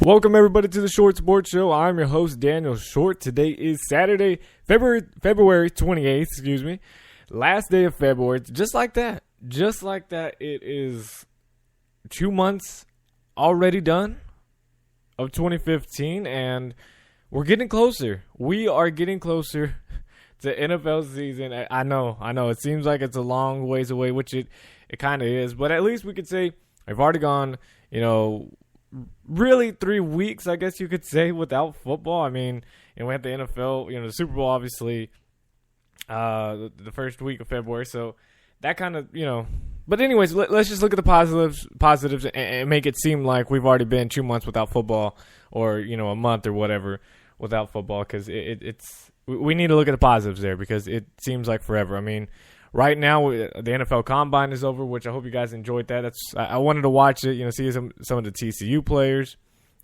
Welcome everybody to the Short Sports Show. I'm your host Daniel Short. Today is Saturday, February 28th, last day of February. Just like that, it is 2 months already done of 2015, and we're getting closer. We are getting closer to NFL season. I know. It seems like it's a long ways away, which it kind of is, but at least we could say I've already gone, really 3 weeks, I guess you could say, without football. I mean, we had the NFL, the Super Bowl, obviously, the first week of February. So that kind of, But anyways, let's just look at the positives and make it seem like we've already been 2 months without football, or, a month or whatever without football, because we need to look at the positives there, because it seems like forever. I mean, right now, the NFL Combine is over, which I hope you guys enjoyed that. I wanted to watch it, see some of the TCU players.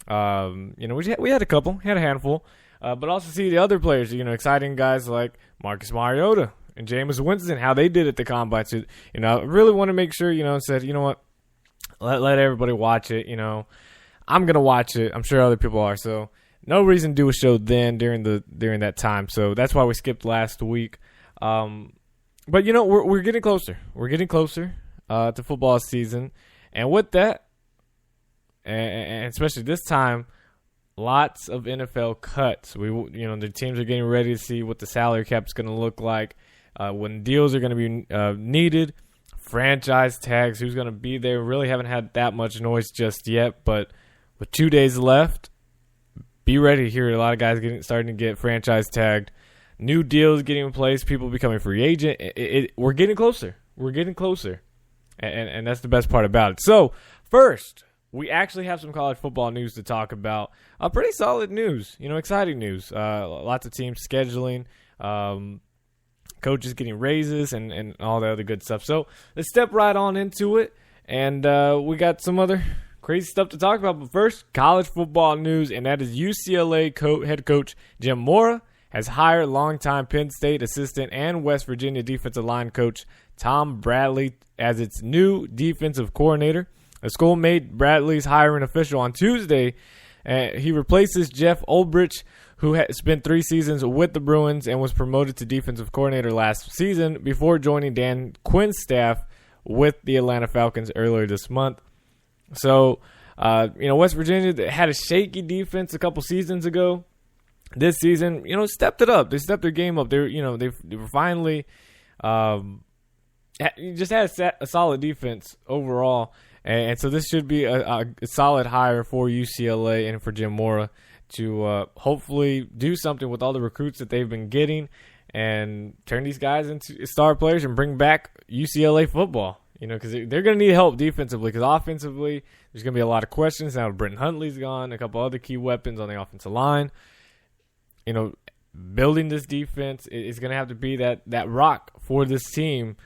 We had a couple, had a handful, but also see the other players, exciting guys like Marcus Mariota and Jameis Winston, how they did at the Combine. So, I really want to make sure, said, what, let everybody watch it. I'm going to watch it. I'm sure other people are. So no reason to do a show then during that time. So that's why we skipped last week. But, we're getting closer. We're getting closer to football season. And with that, and especially this time, lots of NFL cuts. The teams are getting ready to see what the salary cap is going to look like, when deals are going to be needed, franchise tags, who's going to be there. We really haven't had that much noise just yet, but with 2 days left, be ready to hear a lot of guys starting to get franchise tagged. New deals getting in place, people becoming free agent. We're getting closer. We're getting closer. And that's the best part about it. So, first, we actually have some college football news to talk about. Pretty solid news, exciting news. Lots of teams scheduling, coaches getting raises, and all the other good stuff. So, let's step right on into it. And we got some other crazy stuff to talk about. But first, college football news, and that is UCLA head coach Jim Mora has hired longtime Penn State assistant and West Virginia defensive line coach Tom Bradley as its new defensive coordinator. The school made Bradley's hiring official on Tuesday. He replaces Jeff Ulbrich, who had spent 3 seasons with the Bruins and was promoted to defensive coordinator last season before joining Dan Quinn's staff with the Atlanta Falcons earlier this month. So, West Virginia had a shaky defense a couple seasons ago. This season, stepped it up. They stepped their game up. They were finally just had a solid defense overall, and so this should be a solid hire for UCLA and for Jim Mora to hopefully do something with all the recruits that they've been getting and turn these guys into star players and bring back UCLA football. Because they're going to need help defensively, because offensively there's going to be a lot of questions. Now Britton Huntley's gone, a couple other key weapons on the offensive line. Building this defense is going to have to be that rock for this team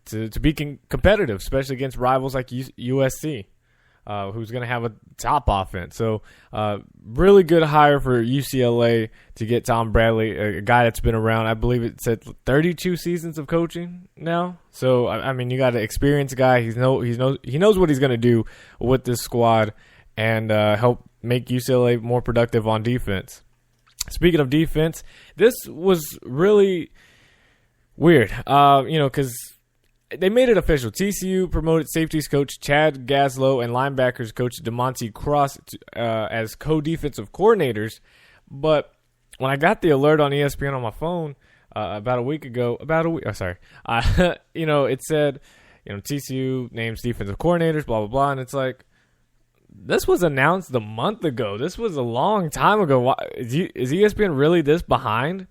to be competitive, especially against rivals like USC, who's going to have a top offense. So, really good hire for UCLA to get Tom Bradley, a guy that's been around, I believe it said 32 seasons of coaching now. So, I mean, you got an experienced guy. He knows what he's going to do with this squad and help make UCLA more productive on defense. Speaking of defense, this was really weird, because they made it official. TCU promoted safeties coach Chad Gaslow and linebackers coach DeMonte Cross as co-defensive coordinators. But when I got the alert on ESPN on my phone about a week ago, it said, TCU names defensive coordinators, blah, blah, blah. And it's like, this was announced a month ago. This was a long time ago. Why, is ESPN really this behind?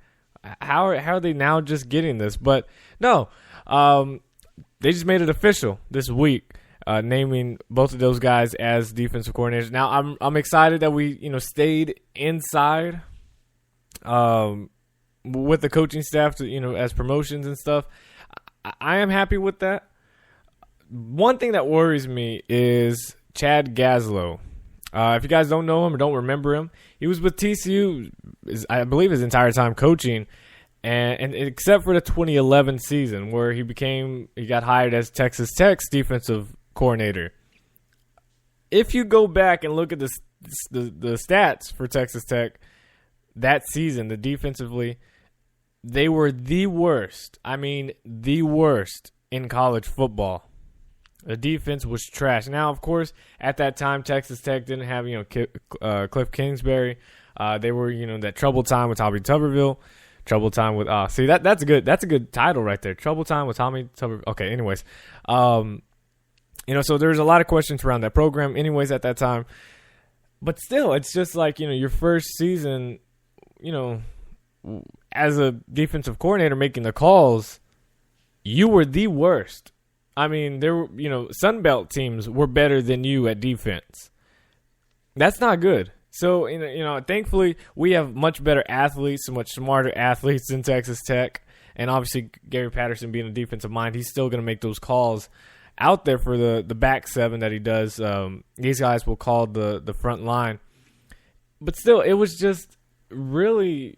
How are they now just getting this? But no, they just made it official this week, naming both of those guys as defensive coordinators. Now I'm excited that we stayed inside with the coaching staff to as promotions and stuff. I am happy with that. One thing that worries me is Chad Gaslow. If you guys don't know him or don't remember him, he was with TCU, I believe, his entire time coaching, and except for the 2011 season where he got hired as Texas Tech's defensive coordinator. if you go back and look at the stats for Texas Tech that season, the defensively, they were the worst. I mean, the worst in college football. The defense was trash. Now, of course, at that time, Texas Tech didn't have, Cliff Kingsbury. They were, that troubled time with Tommy Tuberville. Troubled time with that's a good title right there. Troubled time with Tommy Tuberville. Okay, anyways. So there's a lot of questions around that program anyways at that time. But still, it's just like, your first season, as a defensive coordinator making the calls, you were the worst. I mean, there were, Sun Belt teams were better than you at defense. That's not good. So, thankfully, we have much better athletes, much smarter athletes in Texas Tech. And obviously, Gary Peterson being a defensive mind, he's still going to make those calls out there for the back seven that he does. These guys will call the front line. But still, it was just really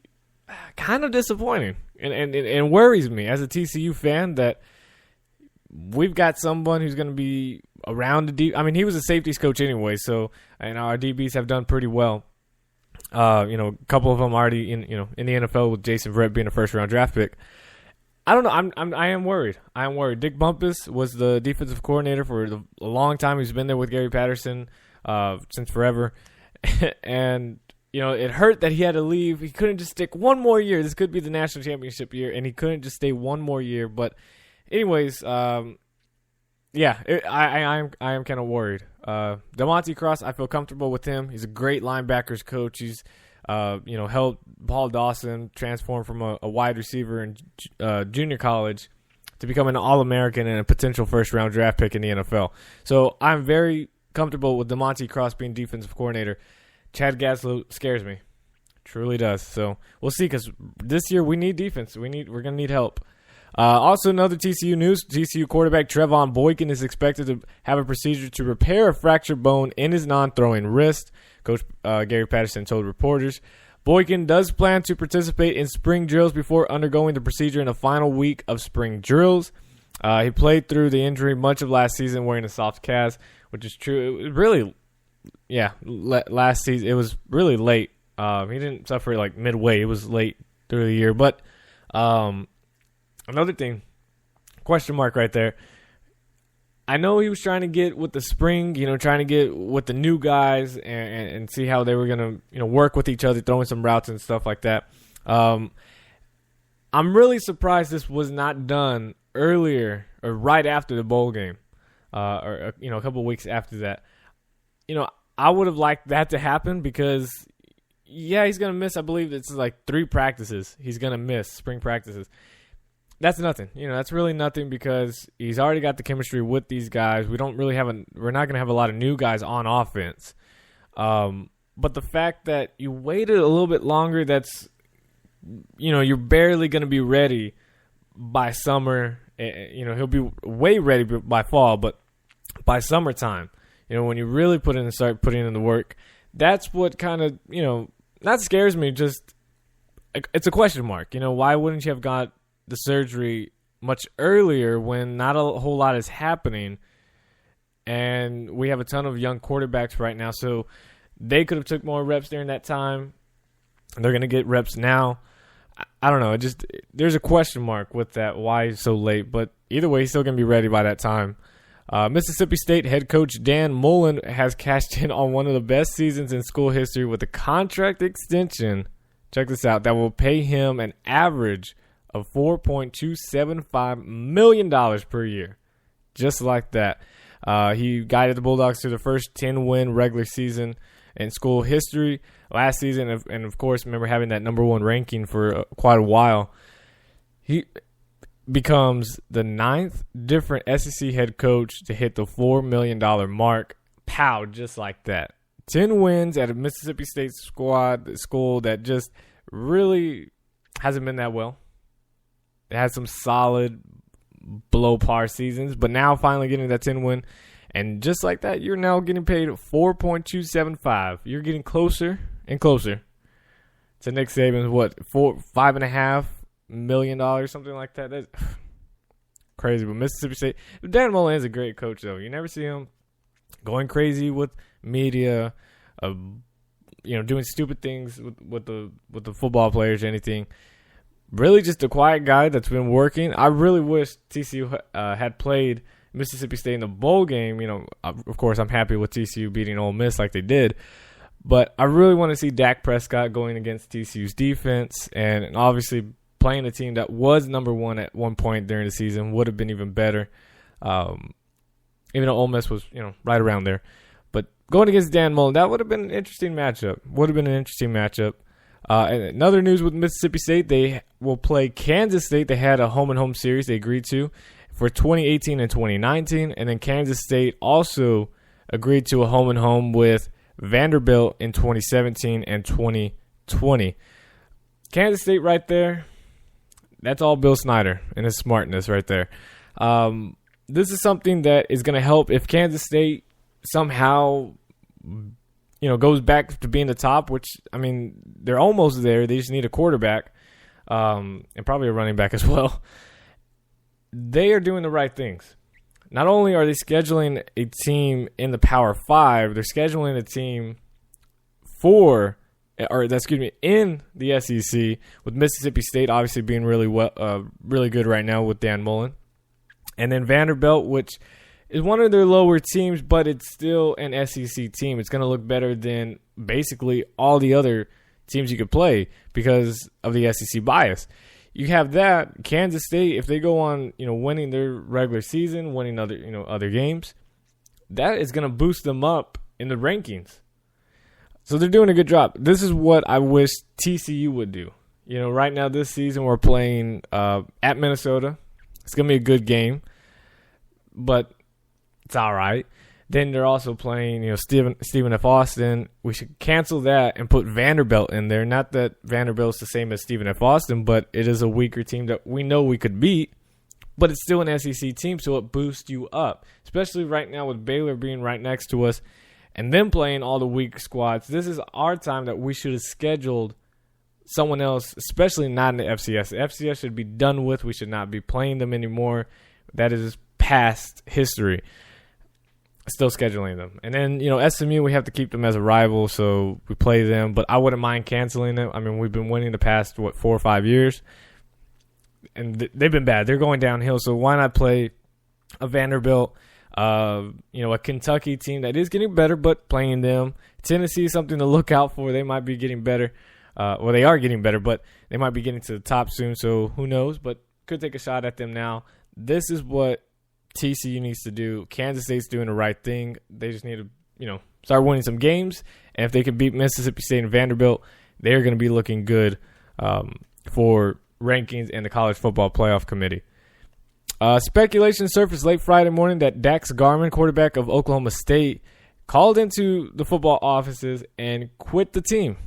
kind of disappointing. And worries me as a TCU fan that we've got someone who's going to be around the deep. I mean, he was a safeties coach anyway, so our DBs have done pretty well. A couple of them already in the NFL with Jason Verrett being a first round draft pick. I don't know. I am worried. Dick Bumpus was the defensive coordinator for a long time. He's been there with Gary Patterson since forever, and it hurt that he had to leave. He couldn't just stick one more year. This could be the national championship year, and he couldn't just stay one more year. But anyways, I am kind of worried. DeMonte Cross, I feel comfortable with him. He's a great linebackers coach. He's helped Paul Dawson transform from a wide receiver in junior college to become an All-American and a potential first-round draft pick in the NFL. So I'm very comfortable with DeMonte Cross being defensive coordinator. Chad Gaslow scares me. Truly does. So we'll see, because this year we need defense. We're going to need help. Also, another TCU news, TCU quarterback Trevon Boykin is expected to have a procedure to repair a fractured bone in his non-throwing wrist, Coach Gary Patterson told reporters. Boykin does plan to participate in spring drills before undergoing the procedure in the final week of spring drills. He played through the injury much of last season wearing a soft cast, which is true. It was really, last season it was really late. He didn't suffer like midway. It was late through the year. But another thing, question mark right there. I know he was trying to get with the spring, trying to get with the new guys and see how they were going to, work with each other, throwing some routes and stuff like that. I'm really surprised this was not done earlier or right after the bowl game, or a couple of weeks after that. I would have liked that to happen because, he's going to miss, I believe it's like 3 practices. He's going to miss spring practices. That's nothing. That's really nothing because he's already got the chemistry with these guys. We're not going to have a lot of new guys on offense. But the fact that you waited a little bit longer, that's, you're barely going to be ready by summer. He'll be way ready by fall, but by summertime, when you really start putting in the work, that's what kind of, that scares me. Just, it's a question mark. Why wouldn't you have got the surgery much earlier when not a whole lot is happening, and we have a ton of young quarterbacks right now, so they could have took more reps during that time. They're going to get reps now. I don't know. There's a question mark with that. Why so late? But either way, he's still going to be ready by that time. Mississippi State head coach Dan Mullen has cashed in on one of the best seasons in school history with a contract extension. Check this out. That will pay him an average of $4.275 million per year. Just like that. He guided the Bulldogs to the first 10-win regular season in school history last season. And, of course, remember having that number 1 ranking for quite a while. He becomes the 9th different SEC head coach to hit the $4 million mark. Pow, just like that. 10 wins at a Mississippi State school that just really hasn't been that well. It had some solid below par seasons, but now finally getting that 10 win. And just like that, you're now getting paid $4.275. You're getting closer and closer to Nick Saban's, $5.5 million, something like that. That's crazy. But Mississippi State, Dan Mullen is a great coach, though. You never see him going crazy with media, doing stupid things with the football players, anything. Really just a quiet guy that's been working. I really wish TCU had played Mississippi State in the bowl game. Of course, I'm happy with TCU beating Ole Miss like they did. But I really want to see Dak Prescott going against TCU's defense, and obviously playing a team that was number one at one point during the season would have been even better. Even though Ole Miss was, right around there. But going against Dan Mullen, that would have been an interesting matchup. And another news with Mississippi State, they will play Kansas State. They had a home-and-home series they agreed to for 2018 and 2019. And then Kansas State also agreed to a home-and-home with Vanderbilt in 2017 and 2020. Kansas State right there, that's all Bill Snyder and his smartness right there. This is something that is going to help if Kansas State somehow, goes back to being the top, which, they're almost there. They just need a quarterback and probably a running back as well. They are doing the right things. Not only are they scheduling a team in the Power 5, they're scheduling a team in the SEC, with Mississippi State obviously being really good right now with Dan Mullen. And then Vanderbilt, which is one of their lower teams, but it's still an SEC team. It's going to look better than basically all the other teams you could play because of the SEC bias. You have that. Kansas State, if they go on, winning their regular season, winning other games, that is going to boost them up in the rankings. So they're doing a good job. This is what I wish TCU would do. Right now this season we're playing at Minnesota. It's going to be a good game, but it's all right. Then they're also playing, Stephen F. Austin. We should cancel that and put Vanderbilt in there. Not that Vanderbilt's the same as Stephen F. Austin, but it is a weaker team that we know we could beat. But it's still an SEC team, so it boosts you up. Especially right now with Baylor being right next to us and them playing all the weak squads. This is our time that we should have scheduled someone else, especially not in the FCS. The FCS should be done with. We should not be playing them anymore. That is past history. Still scheduling them. And then, SMU, we have to keep them as a rival, so we play them. But I wouldn't mind canceling them. We've been winning the past, 4 or 5 years. And they've been bad. They're going downhill, so why not play a Vanderbilt, a Kentucky team that is getting better, but playing them. Tennessee is something to look out for. They might be getting better. They are getting better, but they might be getting to the top soon, so who knows. But could take a shot at them now. This is what TCU needs to do. Kansas State's doing the right thing. They just need to, start winning some games. And if they can beat Mississippi State and Vanderbilt, they're going to be looking good for rankings and the College Football Playoff Committee. Speculation surfaced late Friday morning that Dax Garman, quarterback of Oklahoma State, called into the football offices and quit the team.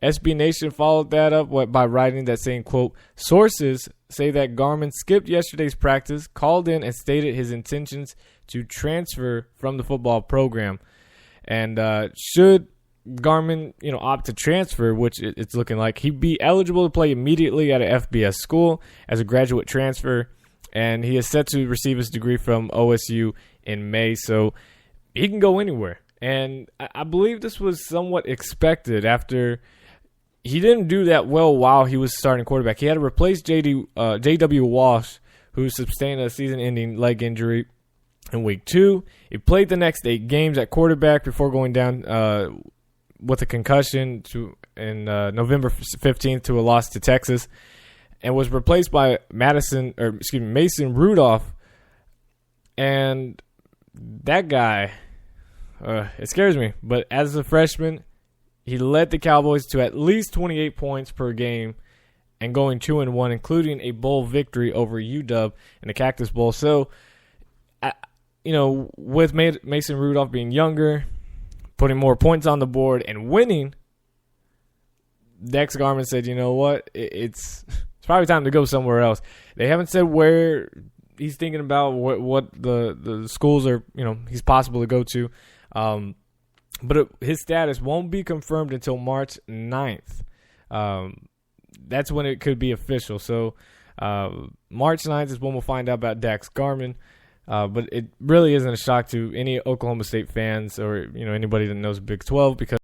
SB Nation followed that up by writing that saying, quote, sources say that Garman skipped yesterday's practice, called in, and stated his intentions to transfer from the football program. And should Garman, opt to transfer, which it's looking like, he'd be eligible to play immediately at a FBS school as a graduate transfer. And he is set to receive his degree from OSU in May, so he can go anywhere. And I believe this was somewhat expected after he didn't do that well while he was starting quarterback. He had to replace J.W. Walsh, who sustained a season-ending leg injury in Week 2. He played the next 8 games at quarterback before going down with a concussion in November 15th to a loss to Texas, and was replaced by Mason Rudolph. And that guy, it scares me. But as a freshman, he led the Cowboys to at least 28 points per game and going 2-1, including a bowl victory over UW in the Cactus Bowl. So, with Mason Rudolph being younger, putting more points on the board, and winning, Dex Garman said, you know what, it's probably time to go somewhere else. They haven't said where he's thinking about, what the schools are, he's possible to go to. But his status won't be confirmed until March 9th. That's when it could be official. So March 9th is when we'll find out about Dax Garman. But it really isn't a shock to any Oklahoma State fans or anybody that knows Big 12 because